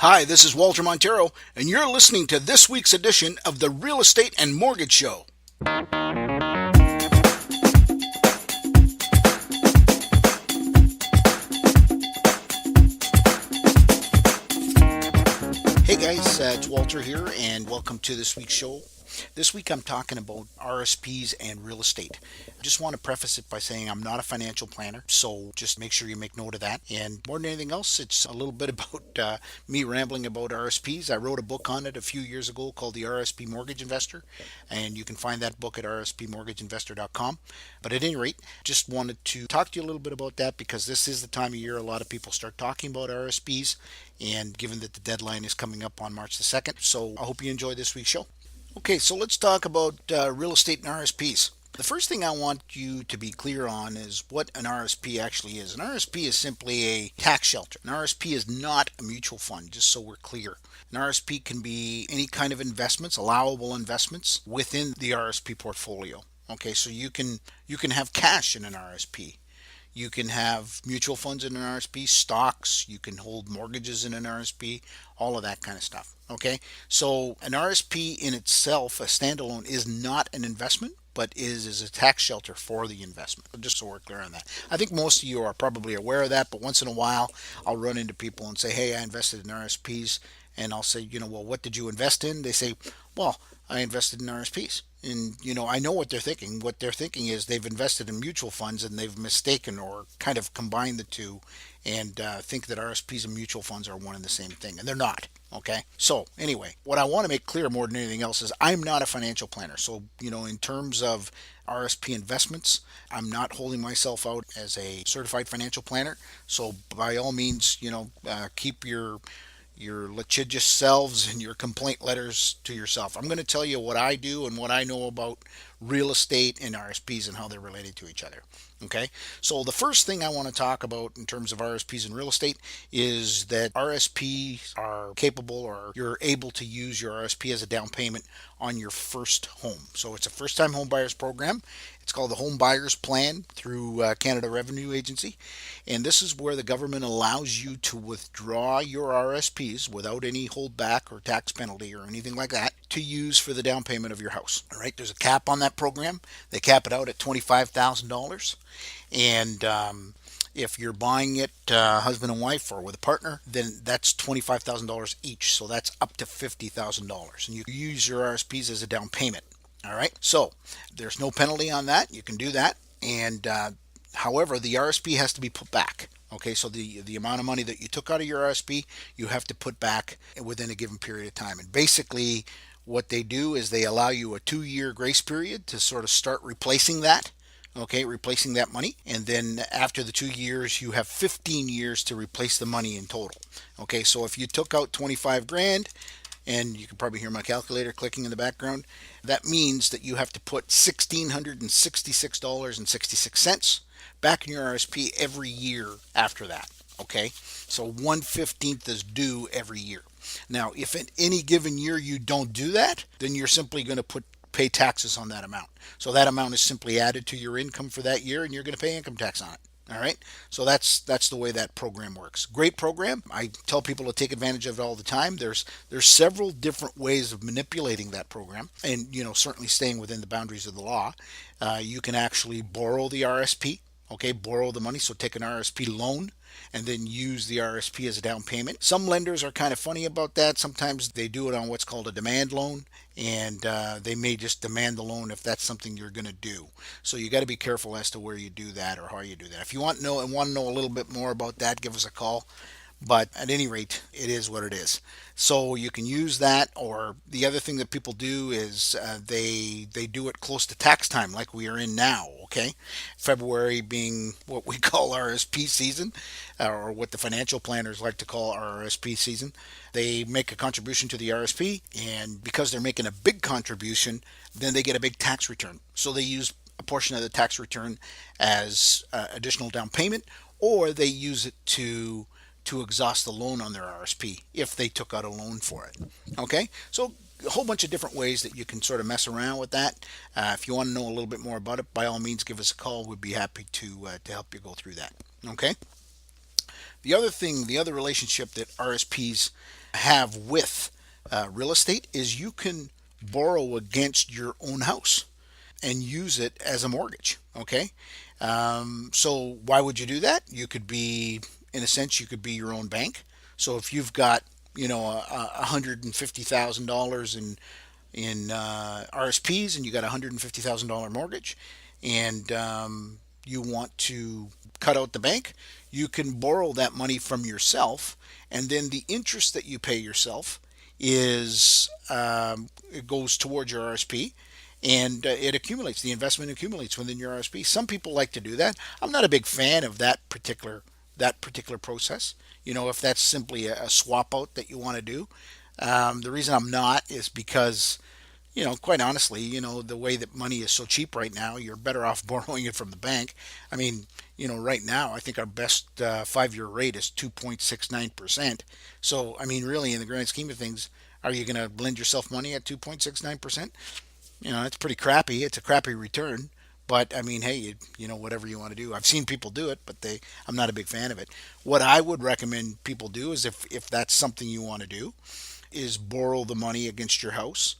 Hi, this is Walter Montero, and you're listening to this week's edition of the Real Estate and Mortgage Show. Hey guys, it's Walter here, and welcome to this week's show. This week I'm talking about RSPs and real estate. I just want to preface it by saying I'm not a financial planner, so just make sure you make note of that. And more than anything else, it's a little bit about me rambling about RSPs. I wrote a book on it a few years ago called The RSP Mortgage Investor, and you can find that book at rrspmortgageinvestor.com. But at any rate, just wanted to talk to you a little bit about that because this is the time of year a lot of people start talking about RSPs, and given that the deadline is coming up on March the 2nd. So I hope you enjoy this week's show. Okay, so let's talk about real estate and RSPs. The first thing I want you to be clear on is what an RSP actually is. An RSP is simply a tax shelter. An RSP is not a mutual fund, just so we're clear. An RSP can be any kind of investments, allowable investments within the RSP portfolio. Okay, so you can have cash in an RSP. You can have mutual funds in an RSP, stocks, you can hold mortgages in an RSP, all of that kind of stuff. Okay, so an RSP in itself, a standalone, is not an investment, but is a tax shelter for the investment. Just so we're clear on that. I think most of you are probably aware of that, but once in a while I'll run into people and say, hey, I invested in RSPs. And I'll say, well, what did you invest in? They say, well, I invested in RSPs. And, I know what they're thinking. What they're thinking is they've invested in mutual funds and they've mistaken or kind of combined the two and think that RSPs and mutual funds are one and the same thing. And they're not. Okay. So anyway, what I want to make clear more than anything else is I'm not a financial planner. So, in terms of RSP investments, I'm not holding myself out as a certified financial planner. So by all means, keep your litigious selves and your complaint letters to yourself. I'm going to tell you what I do and what I know about real estate and RSPs and how they're related to each other. Okay, so the first thing I want to talk about in terms of RSPs and real estate is that RSPs are capable, or you're able to use your RSP as a down payment on your first home. So it's a first time home buyers program. It's called the Home Buyers Plan through Canada Revenue Agency. And this is where the government allows you to withdraw your RSPs without any holdback or tax penalty or anything like that to use for the down payment of your house. All right, there's a cap on that program. They cap it out at $25,000. And if you're buying it husband and wife or with a partner, then that's $25,000 each. So that's up to $50,000. And you use your RSPs as a down payment. All right, so there's no penalty on that. You can do that. And however, the RSP has to be put back. Okay, so the amount of money that you took out of your RSP, you have to put back within a given period of time. And basically, what they do is they allow you a 2-year grace period to sort of start replacing that. Okay, replacing that money. And then after the 2 years, you have 15 years to replace the money in total. Okay, so if you took out 25 grand, and you can probably hear my calculator clicking in the background, that means that you have to put $1,666.66 back in your RSP every year after that. Okay, so 1/15 is due every year. Now, if in any given year you don't do that, then you're simply going to pay taxes on that amount. So that amount is simply added to your income for that year, and you're going to pay income tax on it. All right, so that's the way that program works. Great program. I tell people to take advantage of it all the time. There's several different ways of manipulating that program, and certainly staying within the boundaries of the law. You can actually borrow the RSP. Okay, borrow the money. So take an RSP loan and then use the RSP as a down payment. Some lenders are kind of funny about that. Sometimes they do it on what's called a demand loan, and they may just demand the loan if that's something you're going to do. So you got to be careful as to where you do that or how you do that. If you want to know a little bit more about that, give us a call. But at any rate, it is what it is. So you can use that, or the other thing that people do is they do it close to tax time, like we are in now. Okay, February being what we call RSP season, or what the financial planners like to call RRSP season. They make a contribution to the RSP, and because they're making a big contribution, then they get a big tax return. So they use a portion of the tax return as additional down payment, or they use it to exhaust the loan on their RSP if they took out a loan for it. Okay, so a whole bunch of different ways that you can sort of mess around with that. If you want to know a little bit more about it, by all means, give us a call. We'd be happy to help you go through that. Okay. The other relationship that RSPs have with real estate is you can borrow against your own house and use it as a mortgage. Okay. So why would you do that? You could be, in a sense, you could be your own bank. So if you've got, $150,000 in RSPs and you got a $150,000 mortgage, and you want to cut out the bank, you can borrow that money from yourself, and then the interest that you pay yourself is it goes towards your RSP, and it accumulates. The investment accumulates within your RSP. Some people like to do that. I'm not a big fan of that particular process. If that's simply a swap out that you want to do. The reason I'm not is because, quite honestly, the way that money is so cheap right now, you're better off borrowing it from the bank. I mean, right now, I think our best 5-year rate is 2.69%. So, I mean, really, in the grand scheme of things, are you going to lend yourself money at 2.69%? It's pretty crappy. It's a crappy return. But I mean, hey, whatever you want to do. I've seen people do it, but I'm not a big fan of it. What I would recommend people do is if that's something you want to do, is borrow the money against your house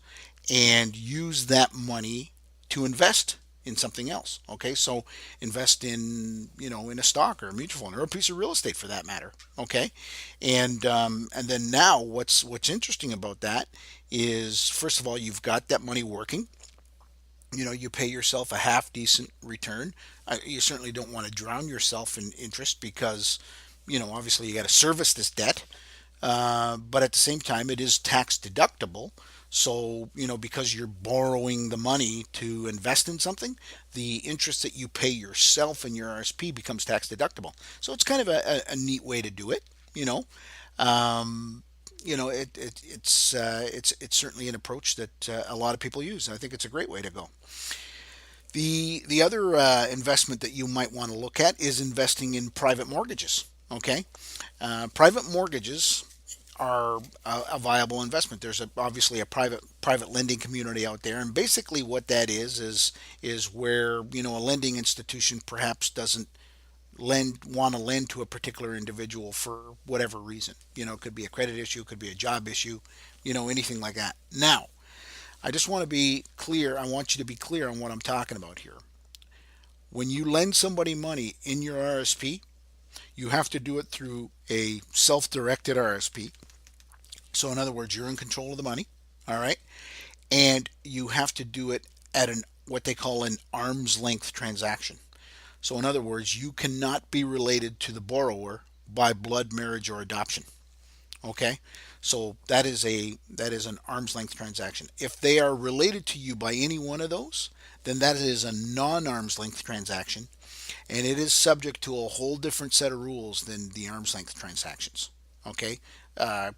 and use that money to invest in something else. Okay, so invest in a stock or a mutual fund or a piece of real estate for that matter. Okay, and then now what's interesting about that is, first of all, you've got that money working. You pay yourself a half decent return. You certainly don't want to drown yourself in interest because obviously you got to service this debt. But at the same time, it is tax deductible. So, because you're borrowing the money to invest in something, the interest that you pay yourself in your RSP becomes tax deductible. So it's kind of a neat way to do it. You know, um, it's certainly an approach that a lot of people use. I think it's a great way to go. The other investment that you might want to look at is investing in private mortgages. Okay, private mortgages are a viable investment. There's obviously a private lending community out there, and basically what that is where a lending institution perhaps doesn't lend to a particular individual for whatever reason. It could be a credit issue, it could be a job issue, anything like that. Now, I just want to be clear. I want you to be clear on what I'm talking about here. When you lend somebody money in your RSP, you have to do it through a self-directed RSP. So in other words, you're in control of the money, all right? And you have to do it at an what they call an arm's length transaction. So in other words, you cannot be related to the borrower by blood, marriage, or adoption. Okay? So that is an arm's length transaction. If they are related to you by any one of those, then that is a non-arm's length transaction, and it is subject to a whole different set of rules than the arm's length transactions. Okay, uh,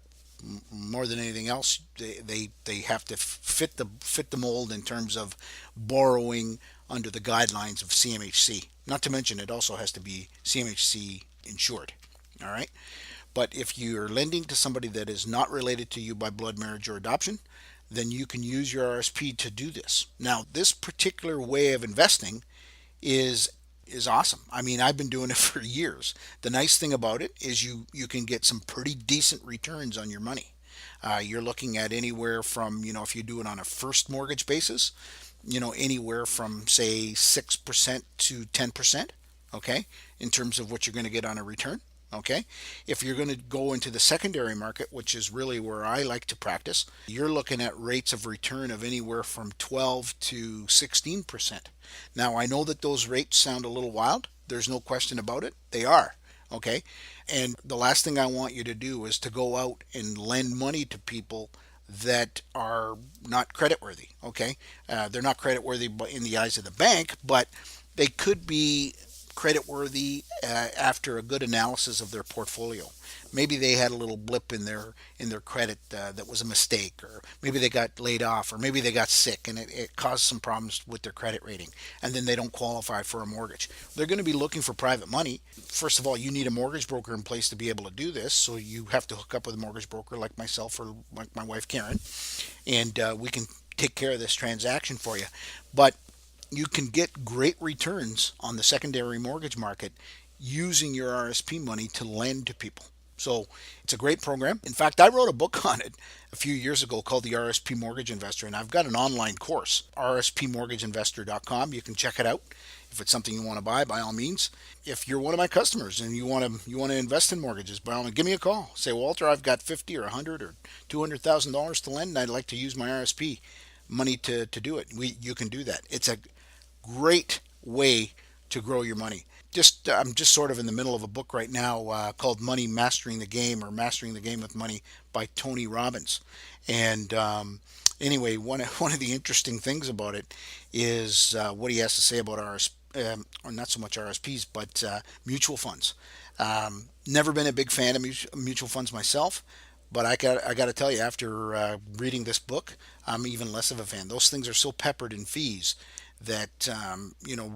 more than anything else, they have to fit the mold in terms of borrowing under the guidelines of CMHC. Not to mention, it also has to be CMHC insured. All right. But if you're lending to somebody that is not related to you by blood, marriage, or adoption, then you can use your RSP to do this. Now, this particular way of investing is is awesome. I mean, I've been doing it for years. The nice thing about it is you can get some pretty decent returns on your money. You're looking at anywhere from, if you do it on a first mortgage basis, anywhere from say 6% to 10%, okay, in terms of what you're going to get on a return. Okay, if you're going to go into the secondary market, which is really where I like to practice, you're looking at rates of return of anywhere from 12 to 16%. Now, I know that those rates sound a little wild. There's no question about it. They are. Okay, and the last thing I want you to do is to go out and lend money to people that are not creditworthy. Okay, they're not creditworthy in the eyes of the bank, but they could be creditworthy after a good analysis of their portfolio. Maybe they had a little blip in their credit that was a mistake, or maybe they got laid off, or maybe they got sick and it caused some problems with their credit rating, and then they don't qualify for a mortgage. They're going to be looking for private money. First of all, you need a mortgage broker in place to be able to do this, so you have to hook up with a mortgage broker like myself or like my wife Karen, and we can take care of this transaction for you. But you can get great returns on the secondary mortgage market using your RSP money to lend to people. So it's a great program. In fact, I wrote a book on it a few years ago called the RSP Mortgage Investor, and I've got an online course, rspmortgageinvestor.com. You can check it out. If it's something you want to buy, by all means. If you're one of my customers and you want to invest in mortgages, by all means, give me a call. Say, Walter, I've got 50 or 100 or $200,000 to lend, and I'd like to use my RSP money to do it. You can do that. It's a great way to grow your money. I'm just sort of in the middle of a book right now called Money Mastering the Game, or Mastering the Game with Money, by Tony Robbins. And anyway, one of the interesting things about it is what he has to say about or not so much RSPs, but mutual funds. Never been a big fan of mutual funds myself, but I got to tell you, after reading this book, I'm even less of a fan. Those things are so peppered in fees that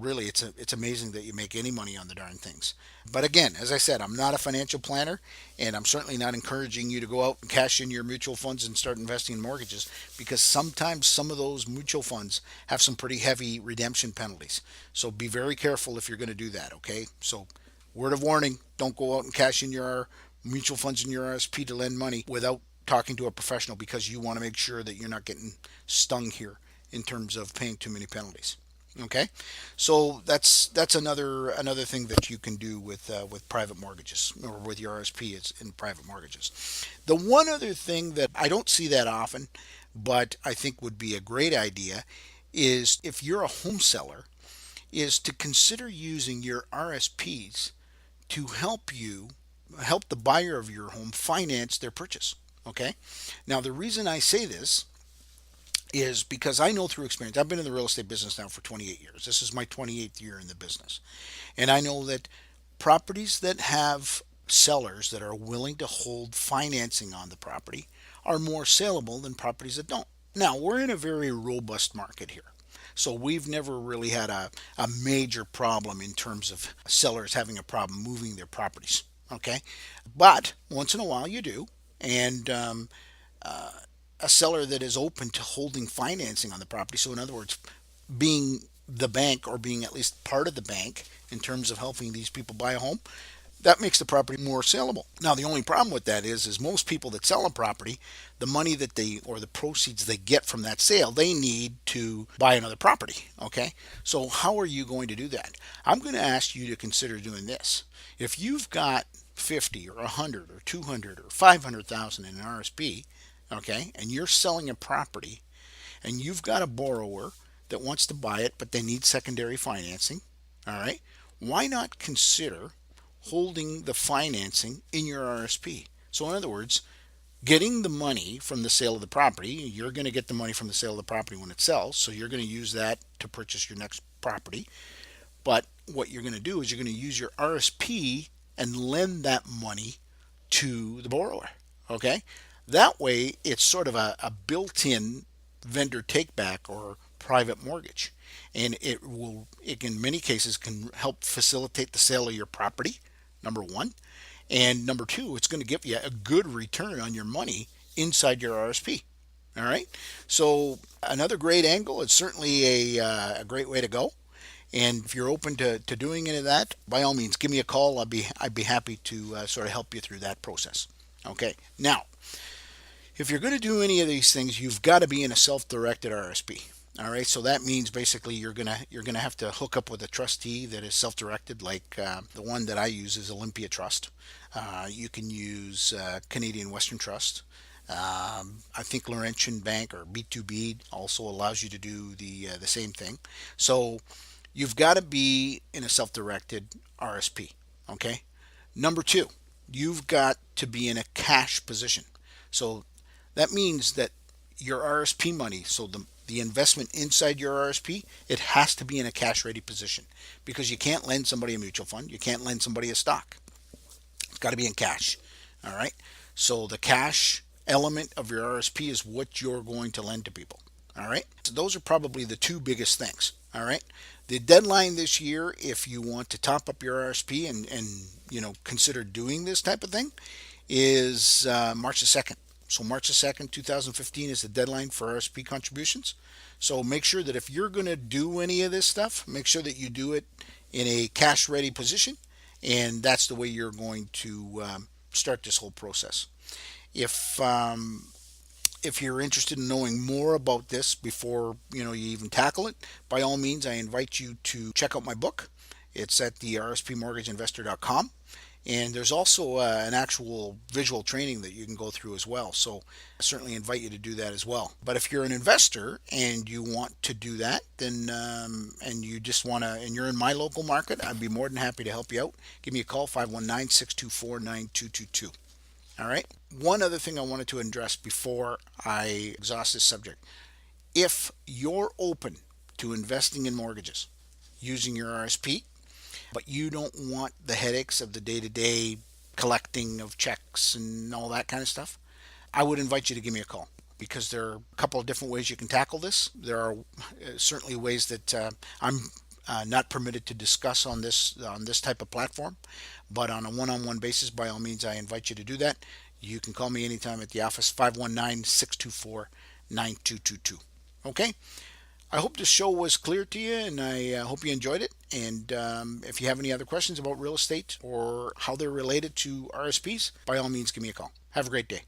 really it's amazing that you make any money on the darn things. But again, as I said, I'm not a financial planner, and I'm certainly not encouraging you to go out and cash in your mutual funds and start investing in mortgages, because sometimes some of those mutual funds have some pretty heavy redemption penalties. So be very careful if you're going to do that. Okay, so word of warning: don't go out and cash in your mutual funds in your RSP to lend money without talking to a professional, because you want to make sure that you're not getting stung here in terms of paying too many penalties. Okay, so that's another thing that you can do with private mortgages, or with your RSP is in private mortgages. The one other thing that I don't see that often, but I think would be a great idea, is if you're a home seller, is to consider using your RSPs to help the buyer of your home finance their purchase. Okay, now the reason I say this is because I know through experience. I've been in the real estate business now for 28 years. This is my 28th year in the business. And I know that properties that have sellers that are willing to hold financing on the property are more saleable than properties that don't. Now, we're in a very robust market here. So we've never really had a major problem in terms of sellers having a problem moving their properties. Okay. But once in a while you do. And a seller that is open to holding financing on the property. So, in other words, being the bank, or being at least part of the bank in terms of helping these people buy a home, that makes the property more saleable. Now, the only problem with that is most people that sell a property, the money that they, or the proceeds they get from that sale, they need to buy another property. Okay, so how are you going to do that? I'm going to ask you to consider doing this. If you've got 50 or 100 or 200 or 500,000 in an RSP, okay, and you're selling a property, and you've got a borrower that wants to buy it, but they need secondary financing, all right, why not consider holding the financing in your RSP? So, in other words, getting the money from the sale of the property, you're going to get the money from the sale of the property when it sells, so you're going to use that to purchase your next property. But what you're going to do is you're going to use your RSP and lend that money to the borrower. Okay, that way it's sort of a built-in vendor take back, or private mortgage, and it in many cases can help facilitate the sale of your property, number one, and number two, it's going to give you a good return on your money inside your RSP. All right, so another great angle. It's certainly a great way to go. And if you're open to doing any of that, by all means, give me a call. I'd be happy to sort of help you through that process. Okay. Now, if you're going to do any of these things, you've got to be in a self-directed RSP. All right. So that means basically you're gonna have to hook up with a trustee that is self-directed, like the one that I use is Olympia Trust. You can use Canadian Western Trust. I think Laurentian Bank, or B2B, also allows you to do the same thing. So you've got to be in a self-directed RSP. Okay. Number two, you've got to be in a cash position. So that means that your RSP money, so the investment inside your RSP, it has to be in a cash ready position, because you can't lend somebody a mutual fund, you can't lend somebody a stock. It's got to be in cash. All right. So the cash element of your RSP is what you're going to lend to people. All right. So those are probably the two biggest things. All right. The deadline this year, if you want to top up your RSP and consider doing this type of thing, is March the 2nd. So March the 2nd, 2015 is the deadline for RSP contributions. So make sure that if you're going to do any of this stuff, make sure that you do it in a cash ready position, and that's the way you're going to start this whole process. If if you're interested in knowing more about this before you even tackle it, by all means, I invite you to check out my book. It's at the rspmortgageinvestor.com. And there's also an actual visual training that you can go through as well. So I certainly invite you to do that as well. But if you're an investor and you want to do that, then and you just want to, and you're in my local market, I'd be more than happy to help you out. Give me a call, 519-624-9222. All right. One other thing I wanted to address before I exhaust this subject. If you're open to investing in mortgages using your RSP, but you don't want the headaches of the day-to-day collecting of checks and all that kind of stuff, I would invite you to give me a call, because there are a couple of different ways you can tackle this. There are certainly ways that I'm not permitted to discuss on this type of platform, but on a one-on-one basis, by all means, I invite you to do that. You can call me anytime at the office, 519-624-9222. Okay? I hope this show was clear to you, and I hope you enjoyed it. And if you have any other questions about real estate or how they're related to RSPs, by all means, give me a call. Have a great day.